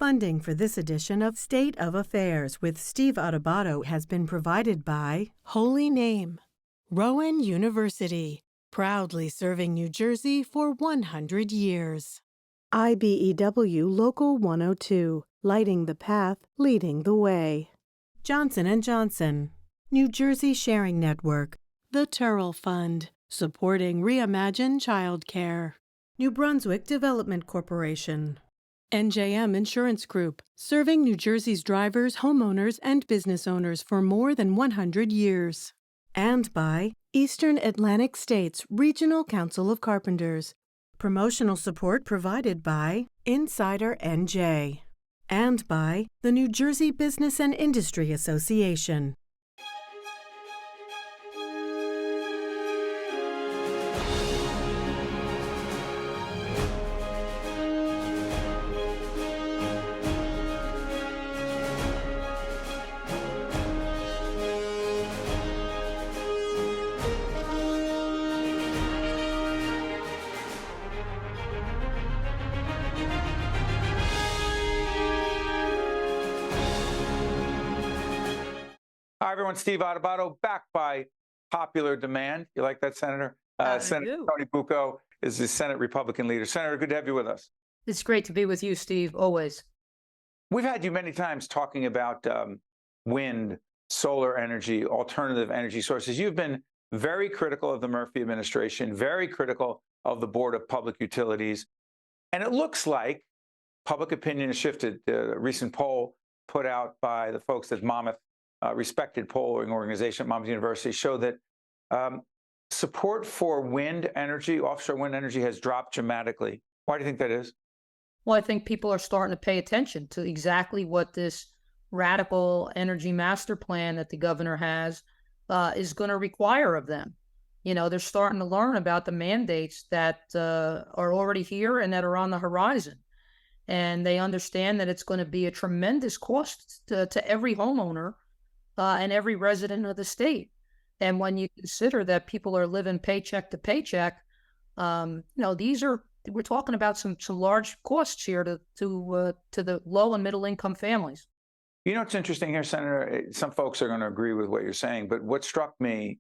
Funding for this edition of State of Affairs with Steve Adubato has been provided by Holy Name, Rowan University, proudly serving New Jersey for 100 years. IBEW Local 102, lighting the path, leading the way. Johnson & Johnson, New Jersey Sharing Network, the Turrell Fund, supporting Reimagine Childcare. New Brunswick Development Corporation. NJM Insurance Group, serving New Jersey's drivers, homeowners, and business owners for more than 100 years. And by Eastern Atlantic States Regional Council of Carpenters. Promotional support provided by Insider NJ. And by the New Jersey Business and Industry Association. Hi, everyone. Steve Adubato, back by popular demand. You like that, Senator? Senator Tony Bucco is the Senate Republican leader. Senator, good to have you with us. It's great to be with you, Steve, always. We've had you many times talking about wind, solar energy, alternative energy sources. You've been very critical of the Murphy administration, very critical of the Board of Public Utilities. And it looks like public opinion has shifted. A recent poll put out by the folks at Monmouth, respected polling organization at Monmouth University, showed that support for wind energy, offshore wind energy, has dropped dramatically. Why do you think that is? Well, I think people are starting to pay attention to exactly what this radical energy master plan that the governor has is going to require of them. You know, they're starting to learn about the mandates that are already here and that are on the horizon. And they understand that it's going to be a tremendous cost to every homeowner and every resident of the state. And when you consider that people are living paycheck to paycheck, you know, we're talking about some large costs here to the low and middle income families. You know, it's interesting here, Senator. Some folks are going to agree with what you're saying, but what struck me,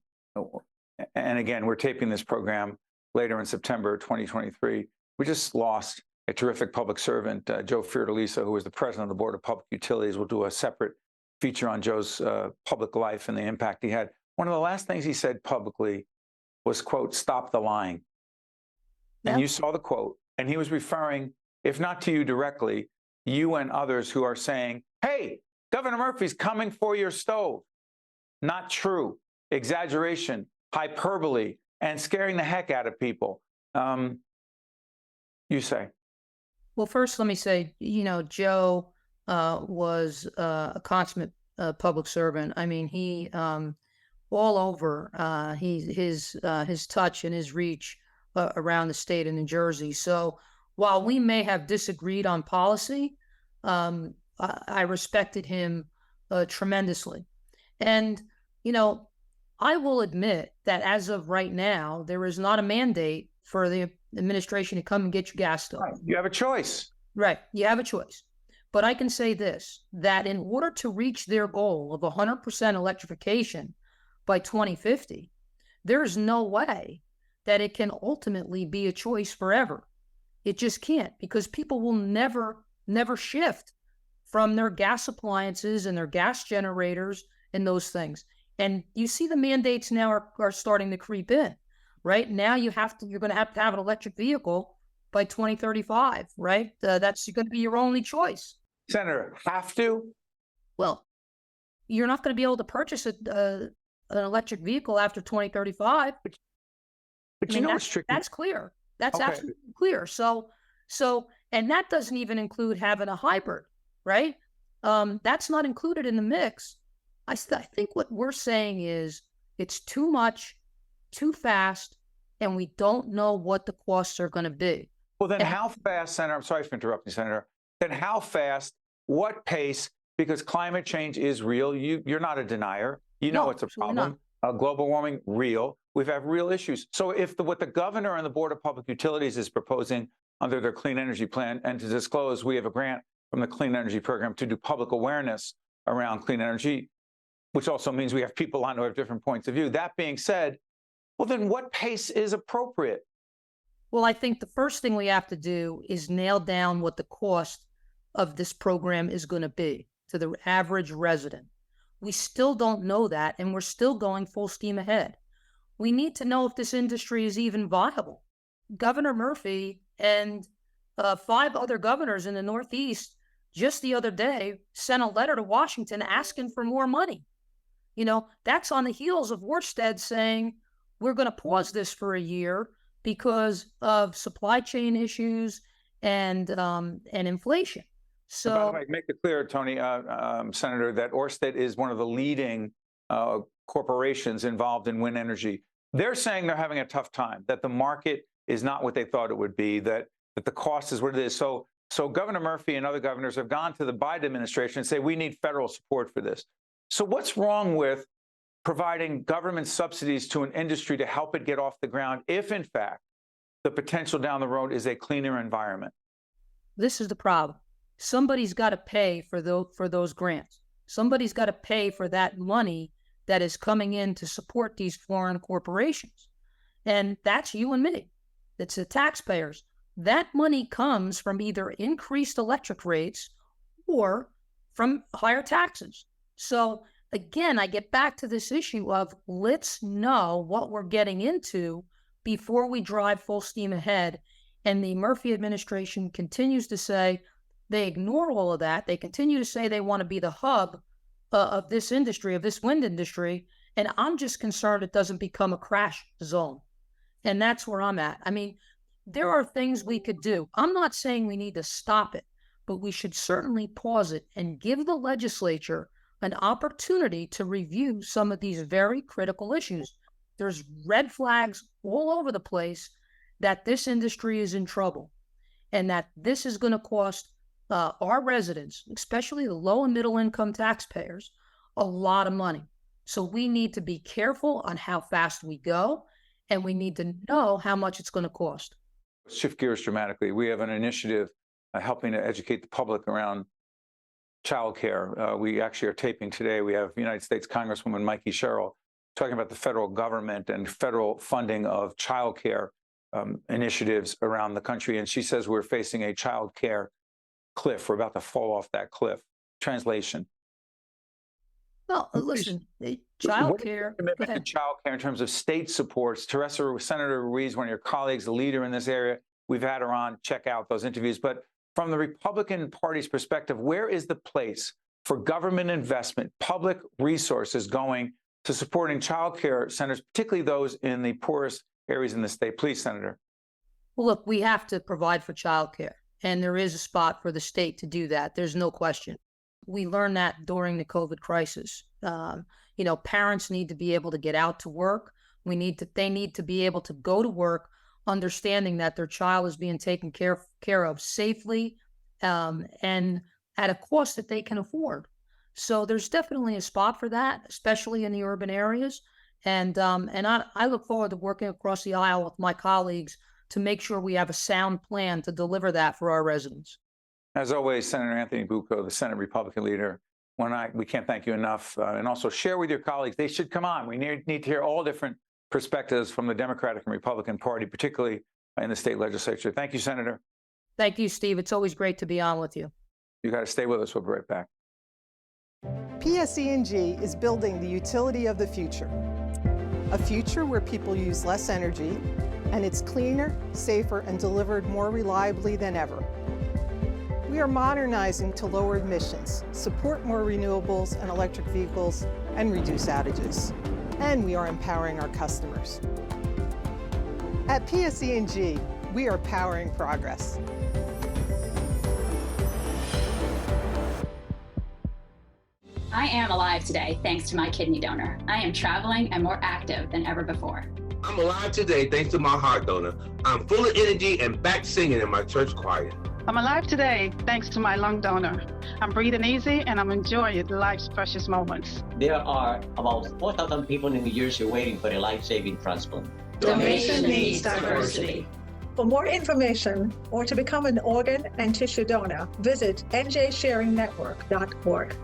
and again, we're taping this program later in September 2023. We just lost a terrific public servant, Joe Fiordalisa, who was the president of the Board of Public Utilities. We'll do a separate feature on Joe's public life and the impact he had. One of the last things he said publicly was, quote, "Stop the lying." Yeah. And you saw the quote, and he was referring, if not to you directly, you and others who are saying, hey, Governor Murphy's coming for your stove. Not true. Exaggeration, hyperbole, and scaring the heck out of people. You say. Well, first, let me say, you know, Joe was a consummate public servant. I mean, he all over his touch and his reach around the state of New Jersey. So while we may have disagreed on policy, I respected him tremendously. And, you know, I will admit that as of right now, there is not a mandate for the administration to come and get your gas stove. Right. You have a choice. Right. You have a choice. But I can say this, that in order to reach their goal of 100% electrification by 2050, there is no way that it can ultimately be a choice forever. It just can't, because people will never shift from their gas appliances and their gas generators and those things. And you see the mandates now are starting to creep in, right? Now you're going to have an electric vehicle by 2035, right? That's going to be your only choice. Senator, have to? Well, you're not going to be able to purchase an electric vehicle after 2035. But you know what's tricky? That's clear. That's okay. Absolutely clear. So, and that doesn't even include having a hybrid, right? That's not included in the mix. I think what we're saying is it's too much, too fast, and we don't know what the costs are going to be. Well, then how fast, Senator? I'm sorry for interrupting, Senator. Then how fast, what pace, because climate change is real. You're not a denier. You know it's a problem. Global warming, real. We have real issues. So if what the governor and the Board of Public Utilities is proposing under their clean energy plan, and to disclose, we have a grant from the clean energy program to do public awareness around clean energy, which also means we have people on who have different points of view. That being said, well, then what pace is appropriate? Well, I think the first thing we have to do is nail down what the cost of this program is going to be to the average resident. We still don't know that, and we're still going full steam ahead. We need to know if this industry is even viable. Governor Murphy and 5 other governors in the Northeast just the other day sent a letter to Washington asking for more money. You know, that's on the heels of Worsted saying, we're going to pause this for a year because of supply chain issues and inflation. So, by the way, make it clear, Tony, Senator, that Ørsted is one of the leading corporations involved in wind energy. They're saying they're having a tough time, that the market is not what they thought it would be, that the cost is what it is. So Governor Murphy and other governors have gone to the Biden administration and say, we need federal support for this. So what's wrong with providing government subsidies to an industry to help it get off the ground if, in fact, the potential down the road is a cleaner environment? This is the problem. Somebody's got to pay for those grants. Somebody's got to pay for that money that is coming in to support these foreign corporations. And that's you and me. It's the taxpayers. That money comes from either increased electric rates or from higher taxes. So again, I get back to this issue of let's know what we're getting into before we drive full steam ahead. And the Murphy administration continues to say they ignore all of that. They continue to say they want to be the hub of this industry, of this wind industry. And I'm just concerned it doesn't become a crash zone. And that's where I'm at. I mean, there are things we could do. I'm not saying we need to stop it, but we should certainly pause it and give the legislature an opportunity to review some of these very critical issues. There's red flags all over the place that this industry is in trouble and that this is going to cost our residents, especially the low and middle income taxpayers, a lot of money. So we need to be careful on how fast we go, and we need to know how much it's going to cost. Shift gears dramatically. We have an initiative helping to educate the public around childcare. We actually are taping today. We have United States Congresswoman Mikey Sherrill talking about the federal government and federal funding of childcare initiatives around the country. And she says we're facing a childcare cliff. We're about to fall off that cliff. Translation. Well, listen, childcare. Commitment to childcare in terms of state supports. Senator Ruiz, one of your colleagues, a leader in this area. We've had her on. Check out those interviews. But from the Republican Party's perspective, where is the place for government investment, public resources going to supporting childcare centers, particularly those in the poorest areas in the state? Please, Senator. Well, look, we have to provide for childcare, and there is a spot for the state to do that. There's no question. We learned that during the COVID crisis. Parents need to be able to get out to work. They need to be able to go to work, understanding that their child is being taken care of safely and at a cost that they can afford. So there's definitely a spot for that, especially in the urban areas. And I look forward to working across the aisle with my colleagues to make sure we have a sound plan to deliver that for our residents. As always, Senator Anthony Bucco, the Senate Republican leader, we can't thank you enough. And also share with your colleagues, they should come on. We need to hear all different perspectives from the Democratic and Republican Party, particularly in the state legislature. Thank you, Senator. Thank you, Steve. It's always great to be on with you. You got to stay with us. We'll be right back. PSE&G is building the utility of the future, a future where people use less energy, and it's cleaner, safer, and delivered more reliably than ever. We are modernizing to lower emissions, support more renewables and electric vehicles, and reduce outages. And we are empowering our customers. At PSE&G, we are powering progress. I am alive today thanks to my kidney donor. I am traveling and more active than ever before. I'm alive today thanks to my heart donor. I'm full of energy and back singing in my church choir. I'm alive today thanks to my lung donor. I'm breathing easy and I'm enjoying life's precious moments. There are about 4,000 people in New Jersey waiting for a life-saving transplant. Donation means diversity. For more information or to become an organ and tissue donor, visit njsharingnetwork.org.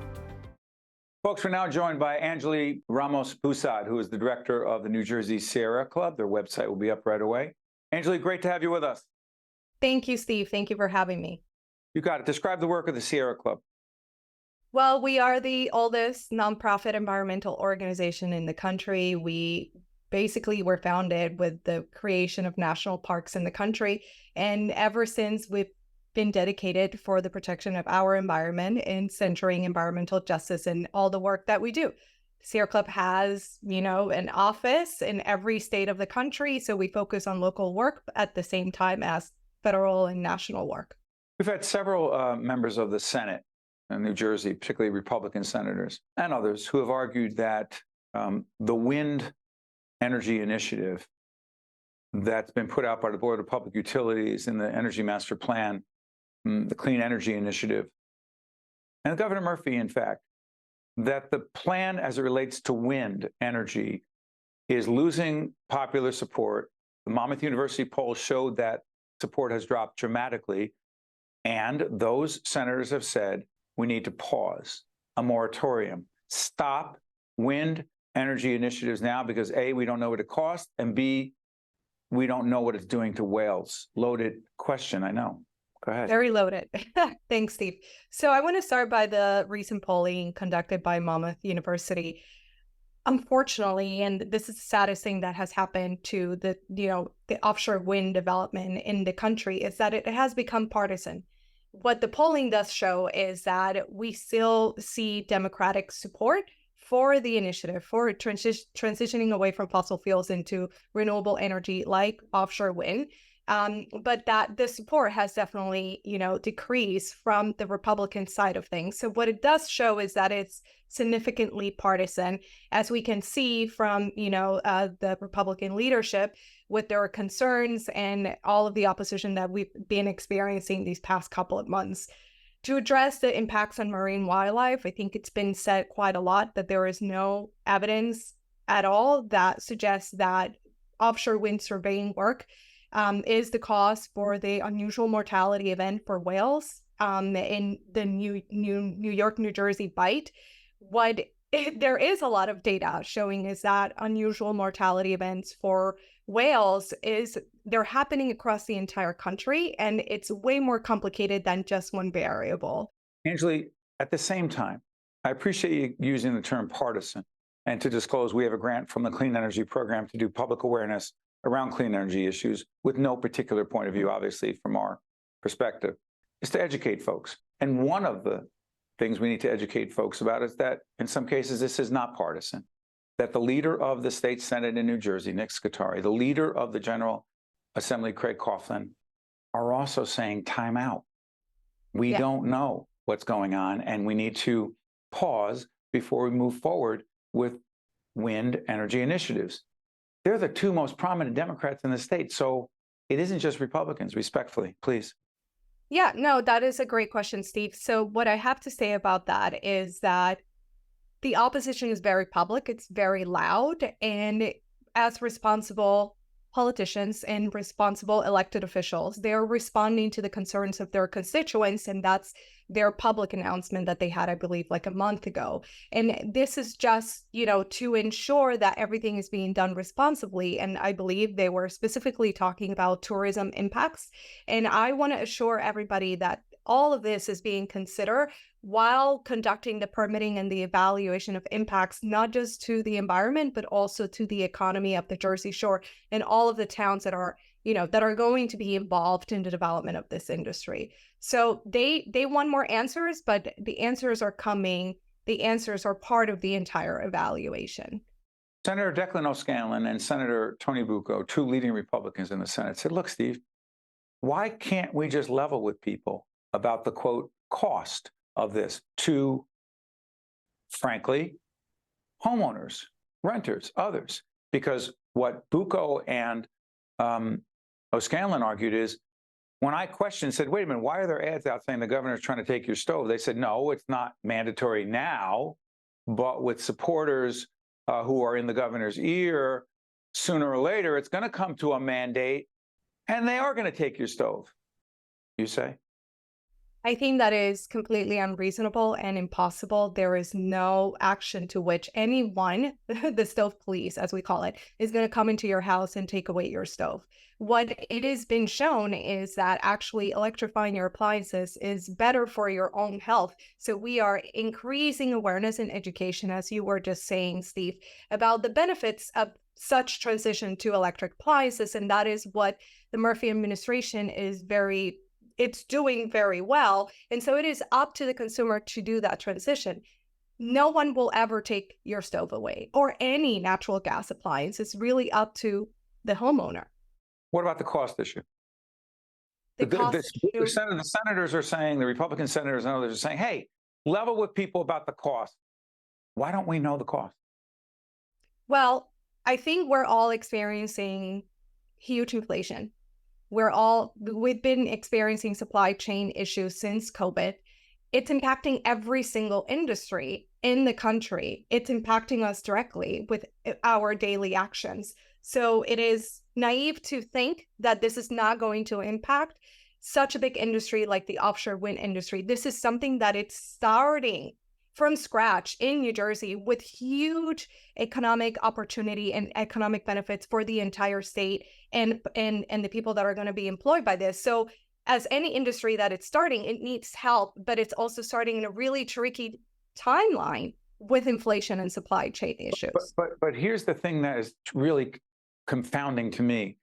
Folks, we're now joined by Anjuli Ramos-Busot, who is the director of the New Jersey Sierra Club. Their website will be up right away. Anjuli, great to have you with us. Thank you, Steve. Thank you for having me. You got it. Describe the work of the Sierra Club. Well, we are the oldest nonprofit environmental organization in the country. We basically were founded with the creation of national parks in the country. And ever since, we've been dedicated for the protection of our environment and centering environmental justice in all the work that we do. Sierra Club has, an office in every state of the country. So we focus on local work at the same time as federal and national work. We've had several members of the Senate in New Jersey, particularly Republican senators and others, who have argued that the wind energy initiative that's been put out by the Board of Public Utilities in the Energy Master Plan, the Clean Energy Initiative, and Governor Murphy, in fact, that the plan as it relates to wind energy is losing popular support. The Monmouth University poll showed that support has dropped dramatically, and those senators have said we need to pause, a moratorium, stop wind energy initiatives now because A, we don't know what it costs, and B, we don't know what it's doing to whales. Loaded question, I know. Go ahead. Very loaded. Thanks, Steve. So I want to start by the recent polling conducted by Monmouth University. Unfortunately, and this is the saddest thing that has happened to the offshore wind development in the country, is that it has become partisan. What the polling does show is that we still see Democratic support for the initiative, for transitioning away from fossil fuels into renewable energy like offshore wind. But that the support has definitely, decreased from the Republican side of things. So what it does show is that it's significantly partisan, as we can see from, the Republican leadership with their concerns and all of the opposition that we've been experiencing these past couple of months. To address the impacts on marine wildlife, I think it's been said quite a lot that there is no evidence at all that suggests that offshore wind surveying work is the cause for the unusual mortality event for whales in the New York, New Jersey bight. What there is a lot of data showing is that unusual mortality events for whales they're happening across the entire country, and it's way more complicated than just one variable. Anjuli, at the same time, I appreciate you using the term partisan. And to disclose, we have a grant from the Clean Energy Program to do public awareness around clean energy issues with no particular point of view, obviously, from our perspective, is to educate folks. And one of the things we need to educate folks about is that in some cases, this is not partisan, that the leader of the state Senate in New Jersey, Nick Scutari, the leader of the General Assembly, Craig Coughlin, are also saying time out. We don't know what's going on, and we need to pause before we move forward with wind energy initiatives. They're the two most prominent Democrats in the state. So it isn't just Republicans, respectfully, please. Yeah, no, that is a great question, Steve. So what I have to say about that is that the opposition is very public, it's very loud, and as responsible politicians and responsible elected officials, they're responding to the concerns of their constituents, and that's their public announcement that they had, I believe, like a month ago. And this is just, to ensure that everything is being done responsibly. And I believe they were specifically talking about tourism impacts. And I want to assure everybody that all of this is being considered while conducting the permitting and the evaluation of impacts, not just to the environment, but also to the economy of the Jersey Shore and all of the towns that are, that are going to be involved in the development of this industry. So they want more answers, but the answers are coming. The answers are part of the entire evaluation. Senator Declan O'Scanlan and Senator Tony Bucco, two leading Republicans in the Senate, said, look, Steve, why can't we just level with people about the, quote, cost of this to, frankly, homeowners, renters, others? Because what Bucco and O'Scanlan argued is, when I questioned, said, wait a minute, why are there ads out saying the governor's trying to take your stove? They said, no, it's not mandatory now, but with supporters who are in the governor's ear, sooner or later, it's going to come to a mandate. and they are going to take your stove, you say? I think that is completely unreasonable and impossible. There is no action to which anyone, the stove police, as we call it, is going to come into your house and take away your stove. What it has been shown is that actually electrifying your appliances is better for your own health. So we are increasing awareness and education, as you were just saying, Steve, about the benefits of such transition to electric appliances. And that is what the Murphy administration is it's doing very well. And so it is up to the consumer to do that transition. No one will ever take your stove away or any natural gas appliance. It's really up to the homeowner. What about the cost issue? The senators are saying, the Republican senators and others are saying, hey, level with people about the cost. Why don't we know the cost? Well, I think we're all experiencing huge inflation. We've been experiencing supply chain issues since COVID. It's impacting every single industry in the country. It's impacting us directly with our daily actions. So it is naive to think that this is not going to impact such a big industry like the offshore wind industry. This is something that it's starting from scratch in New Jersey with huge economic opportunity and economic benefits for the entire state and the people that are going to be employed by this. So as any industry that it's starting, it needs help, but it's also starting in a really tricky timeline with inflation and supply chain issues. But here's the thing that is really confounding to me.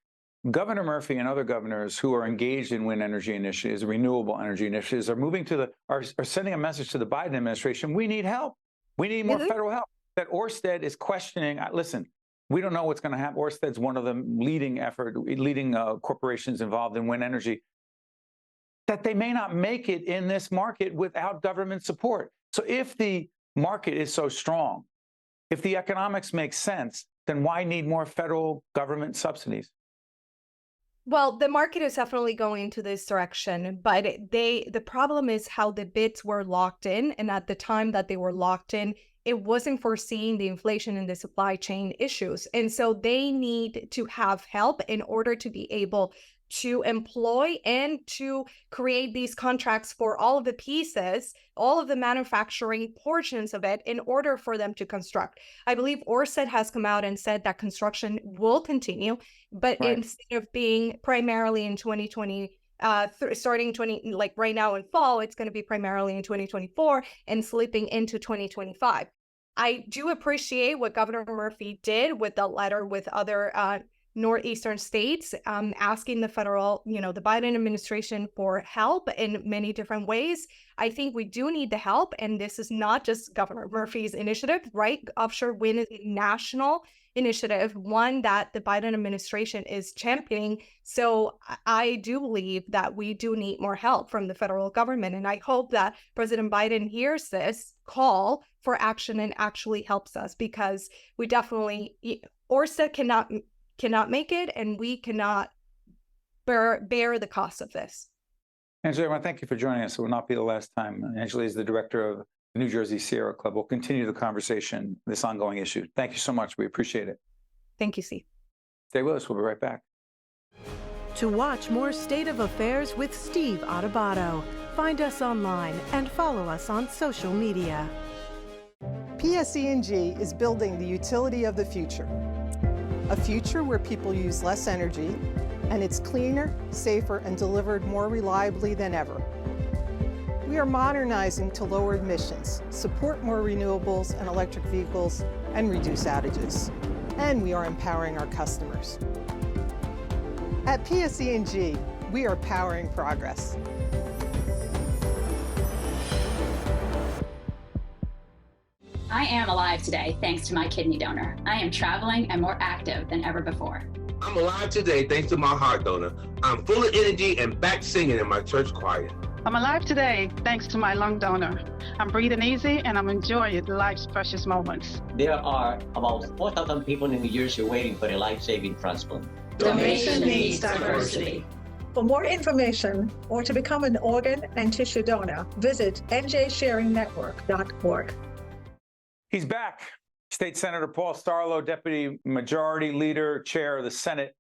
Governor Murphy and other governors who are engaged in wind energy initiatives, renewable energy initiatives, are sending a message to the Biden administration: we need help. We need more federal help. That Ørsted is questioning. Listen, we don't know what's going to happen. Ørsted's one of the leading corporations involved in wind energy. That they may not make it in this market without government support. So if the market is so strong, if the economics make sense, then why need more federal government subsidies? Well, the market is definitely going into this direction, but the problem is how the bids were locked in. And at the time that they were locked in, it wasn't foreseeing the inflation and the supply chain issues. And so they need to have help in order to be able to employ and to create these contracts for all of the pieces, all of the manufacturing portions of it in order for them to construct. I believe Ørsted has come out and said that construction will continue, but instead of being primarily in 2020, starting like right now in fall, it's going to be primarily in 2024 and slipping into 2025. I do appreciate what Governor Murphy did with the letter with other northeastern states, asking the federal, the Biden administration for help in many different ways. I think we do need the help. And this is not just Governor Murphy's initiative, right? Offshore wind is a national initiative, one that the Biden administration is championing. So I do believe that we do need more help from the federal government. And I hope that President Biden hears this call for action and actually helps us, because we definitely, Ørsted cannot make it, and we cannot bear the cost of this. Anjuli, I want to thank you for joining us. It will not be the last time. Anjuli is the director of the New Jersey Sierra Club. We'll continue the conversation, this ongoing issue. Thank you so much. We appreciate it. Thank you, Steve. Stay with us. We'll be right back. To watch more State of Affairs with Steve Adubato, find us online and follow us on social media. PSE&G is building the utility of the future. A future where people use less energy, and it's cleaner, safer, and delivered more reliably than ever. We are modernizing to lower emissions, support more renewables and electric vehicles, and reduce outages. And we are empowering our customers. At PSE&G, we are powering progress. I am alive today thanks to my kidney donor. I am traveling and more active than ever before. I'm alive today thanks to my heart donor. I'm full of energy and back singing in my church choir. I'm alive today thanks to my lung donor. I'm breathing easy and I'm enjoying life's precious moments. There are about 4,000 people in New Jersey waiting for a life-saving transplant. Donation needs diversity. For more information or to become an organ and tissue donor, visit njsharingnetwork.org. He's back. State Senator Paul Sarlo, Deputy Majority Leader, Chair of the Senate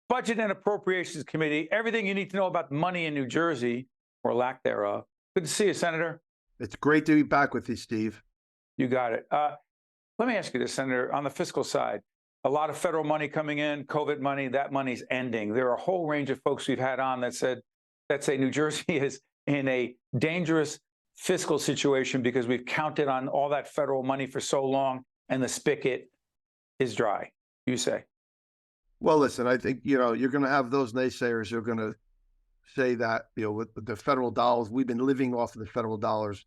Budget and Appropriations Committee. Everything you need to know about money in New Jersey, or lack thereof. Good to see you, Senator. It's great to be back with you, Steve. You got it. Let me ask you this, Senator. On the fiscal side, a lot of federal money coming in, COVID money, that money's ending. There are a whole range of folks we've had on that say New Jersey is in a dangerous fiscal situation because we've counted on all that federal money for so long and the spigot is dry. You say? Well, listen, I think, you're going to have those naysayers who are going to say that, with the federal dollars, we've been living off of the federal dollars.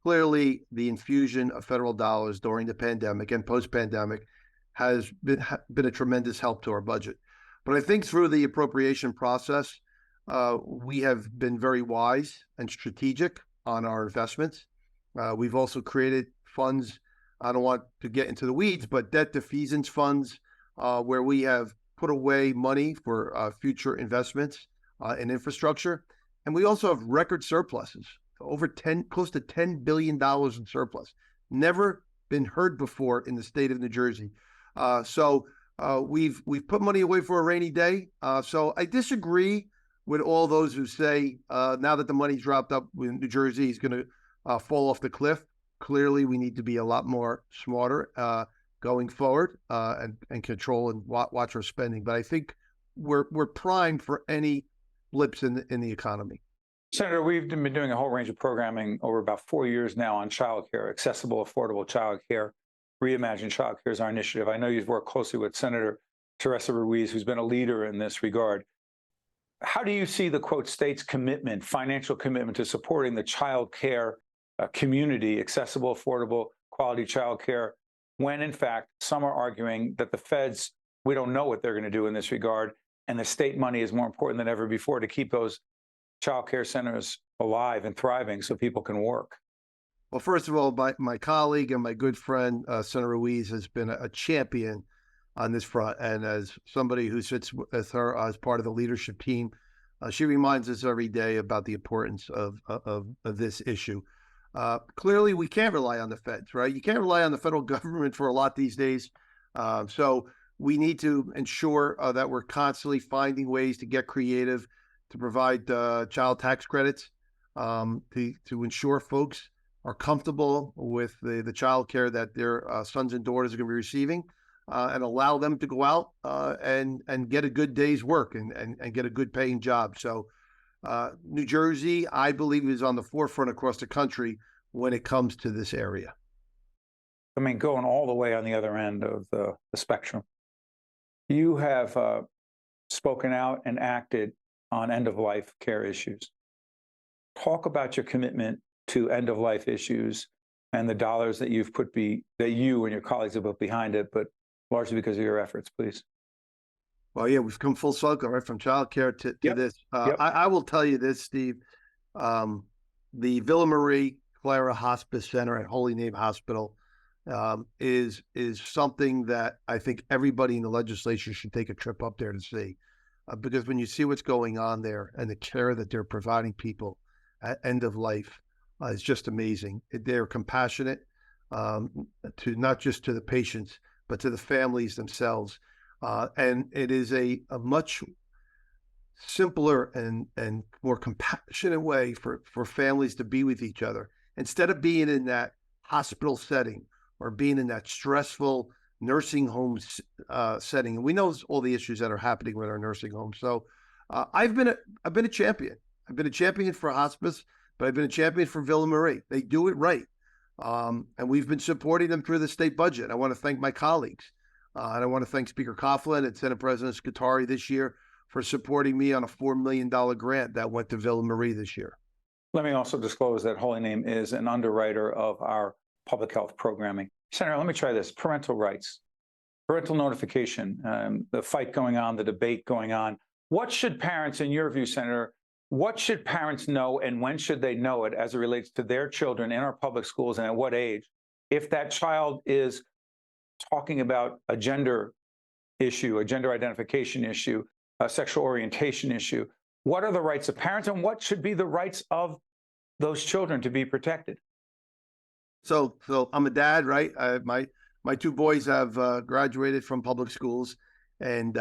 Clearly, the infusion of federal dollars during the pandemic and post-pandemic has been a tremendous help to our budget. But I think through the appropriation process, we have been very wise and strategic on our investments. We've also created funds. I don't want to get into the weeds, but debt defeasance funds, where we have put away money for future investments in infrastructure. And we also have record surpluses, close to $10 billion in surplus. Never been heard before in the state of New Jersey. So we've put money away for a rainy day. So I disagree with all those who say now that the money's dropped up in New Jersey is going to fall off the cliff. Clearly, we need to be a lot more smarter going forward and control and watch our spending. But I think we're primed for any blips in the economy. Senator, we've been doing a whole range of programming over about 4 years now on childcare, accessible, affordable childcare. Reimagine Childcare is our initiative. I know you've worked closely with Senator Teresa Ruiz, who's been a leader in this regard. How do you see the, quote, state's commitment, financial commitment to supporting the child care community, accessible, affordable, quality child care, when in fact some are arguing that the feds, we don't know what they're going to do in this regard, and the state money is more important than ever before to keep those child care centers alive and thriving so people can work? Well, first of all, my colleague and my good friend, Senator Ruiz, has been a champion on this front. And as somebody who sits with her as part of the leadership team, she reminds us every day about the importance of this issue. Clearly, we can't rely on the feds, right? You can't rely on the federal government for a lot these days. So we need to ensure that we're constantly finding ways to get creative, to provide child tax credits, to ensure folks are comfortable with the child care that their sons and daughters are going to be receiving, and allow them to go out and get a good day's work and get a good paying job. So New Jersey, I believe, is on the forefront across the country when it comes to this area. I mean, going all the way on the other end of the spectrum. You have spoken out and acted on end-of-life care issues. Talk about your commitment to end-of-life issues and the dollars that you've that you and your colleagues have put behind it, but largely because of your efforts, please. Well, yeah, we've come full circle, right, from childcare to this. I will tell you this, Steve. The Villa Marie Clara Hospice Center at Holy Name Hospital is something that I think everybody in the legislature should take a trip up there to see, because when you see what's going on there and the care that they're providing people at end of life, it's just amazing. They're compassionate to not just to the patients, but to the families themselves. And it is a much simpler and more compassionate way for families to be with each other. Instead of being in that hospital setting or being in that stressful nursing home setting. And we know all the issues that are happening with our nursing homes. So I've been a champion. I've been a champion for hospice, but I've been a champion for Villa Marie. They do it right. And we've been supporting them through the state budget. I want to thank my colleagues. And I want to thank Speaker Coughlin and Senate President Scutari this year for supporting me on a $4 million grant that went to Villa Marie this year. Let me also disclose that Holy Name is an underwriter of our public health programming. Senator, let me try this. Parental rights, parental notification, the fight going on, the debate going on. What should parents, in your view, Senator, what should parents know and when should they know it as it relates to their children in our public schools and at what age? If that child is talking about a gender issue, a gender identification issue, a sexual orientation issue, what are the rights of parents and what should be the rights of those children to be protected? So I'm a dad, right? My two boys have graduated from public schools, and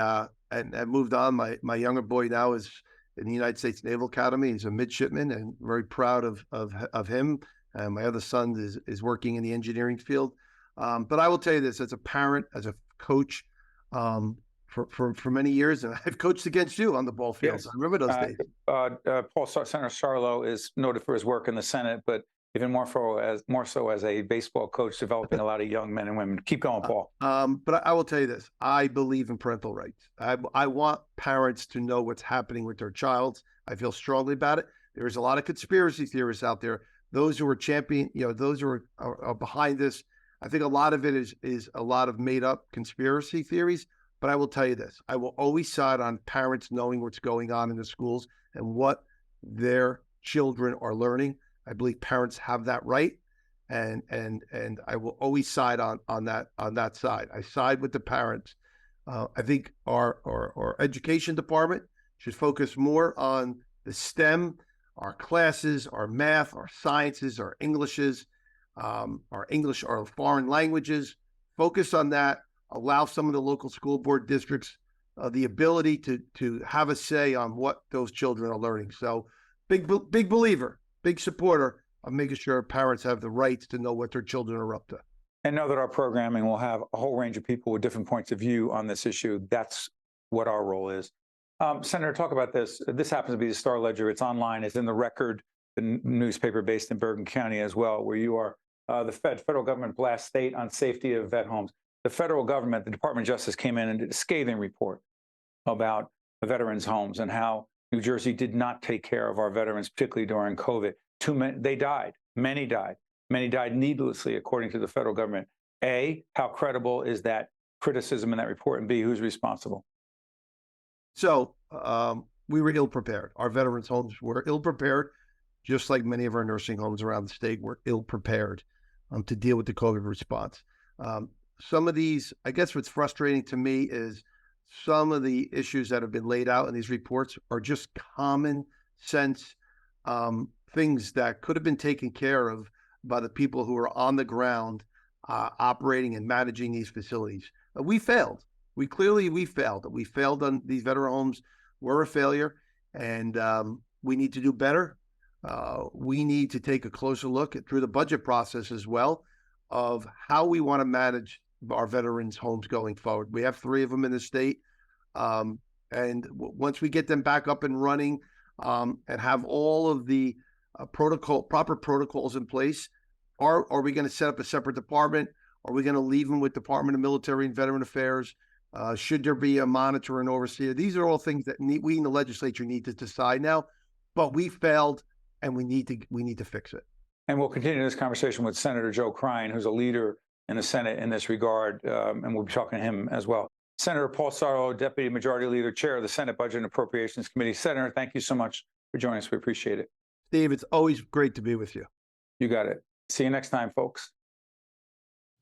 and moved on. My younger boy now is in the United States Naval Academy. He's a midshipman, and very proud of him. And my other son is working in the engineering field. But I will tell you this, as a parent, as a coach, for many years, and I've coached against you on the ball field. Yes. I remember those days. Senator Sarlo is noted for his work in the Senate, but even more so as a baseball coach, developing a lot of young men and women. Keep going, Paul. But I will tell you this: I believe in parental rights. I want parents to know what's happening with their child. I feel strongly about it. There's a lot of conspiracy theorists out there. Those who are those who are behind this. I think a lot of it is a lot of made up conspiracy theories. But I will tell you this: I will always side on parents knowing what's going on in the schools and what their children are learning. I believe parents have that right, and I will always side on that side. I side with the parents. I think our education department should focus more on the STEM, our classes, our math, our sciences, our Englishes, our foreign languages. Focus on that. Allow some of the local school board districts the ability to have a say on what those children are learning. So big believer, big supporter of making sure parents have the rights to know what their children are up to. And know that our programming will have a whole range of people with different points of view on this issue. That's what our role is. Senator, talk about this. This happens to be the Star Ledger. It's online. It's in the Record, the newspaper based in Bergen County as well, where you are. The federal government blasts state on safety of vet homes. The federal government, the Department of Justice, came in and did a scathing report about the veterans' homes and how New Jersey did not take care of our veterans, particularly during COVID. They died. Many died. Many died needlessly, according to the federal government. A, how credible is that criticism in that report? And B, who's responsible? So we were ill prepared. Our veterans' homes were ill prepared, just like many of our nursing homes around the state were ill prepared to deal with the COVID response. Some of these, I guess what's frustrating to me is some of the issues that have been laid out in these reports are just common sense things that could have been taken care of by the people who are on the ground operating and managing these facilities. We failed. We failed. We failed on these veteran homes. We're a failure, and we need to do better. We need to take a closer look through the budget process as well of how we want to manage our veterans' homes going forward. We have 3 of them in the state. And once we get them back up and running and have all of the proper protocols in place, are we going to set up a separate department? Are we going to leave them with Department of Military and Veteran Affairs? Should there be a monitor and overseer? These are all things that we in the legislature need to decide now, but we failed and we need to fix it. And we'll continue this conversation with Senator Joe Crine, who's a leader in the Senate in this regard, and we'll be talking to him as well. Senator Paul Sarlo, Deputy Majority Leader, Chair of the Senate Budget and Appropriations Committee. Senator, thank you so much for joining us. We appreciate it. Steve, it's always great to be with you. You got it. See you next time, folks.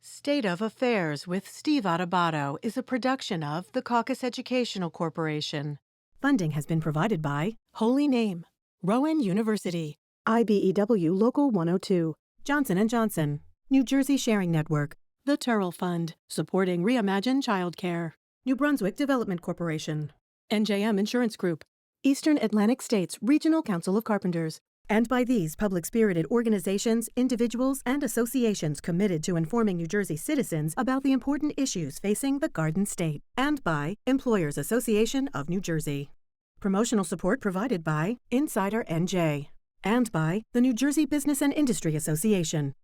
State of Affairs with Steve Adubato is a production of the Caucus Educational Corporation. Funding has been provided by Holy Name, Rowan University, IBEW Local 102, Johnson & Johnson, New Jersey Sharing Network, the Turrell Fund, supporting Reimagine Childcare, New Brunswick Development Corporation, NJM Insurance Group, Eastern Atlantic States Regional Council of Carpenters, and by these public-spirited organizations, individuals, and associations committed to informing New Jersey citizens about the important issues facing the Garden State, and by Employers Association of New Jersey. Promotional support provided by Insider NJ, and by the New Jersey Business and Industry Association.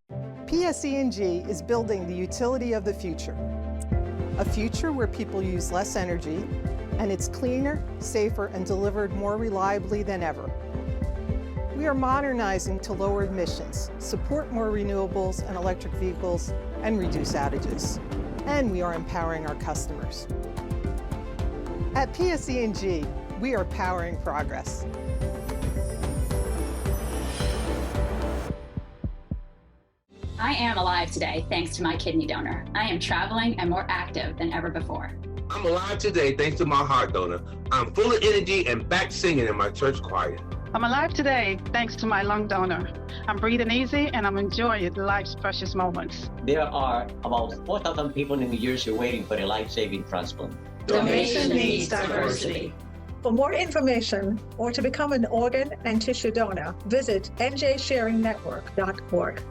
PSE&G is building the utility of the future, a future where people use less energy, and it's cleaner, safer, and delivered more reliably than ever. We are modernizing to lower emissions, support more renewables and electric vehicles, and reduce outages. And we are empowering our customers. At PSE&G, we are powering progress. I am alive today thanks to my kidney donor. I am traveling and more active than ever before. I'm alive today thanks to my heart donor. I'm full of energy and back singing in my church choir. I'm alive today thanks to my lung donor. I'm breathing easy and I'm enjoying life's precious moments. There are about 4,000 people in New Jersey waiting for a life-saving transplant. Donation needs diversity. For more information or to become an organ and tissue donor, visit njsharingnetwork.org.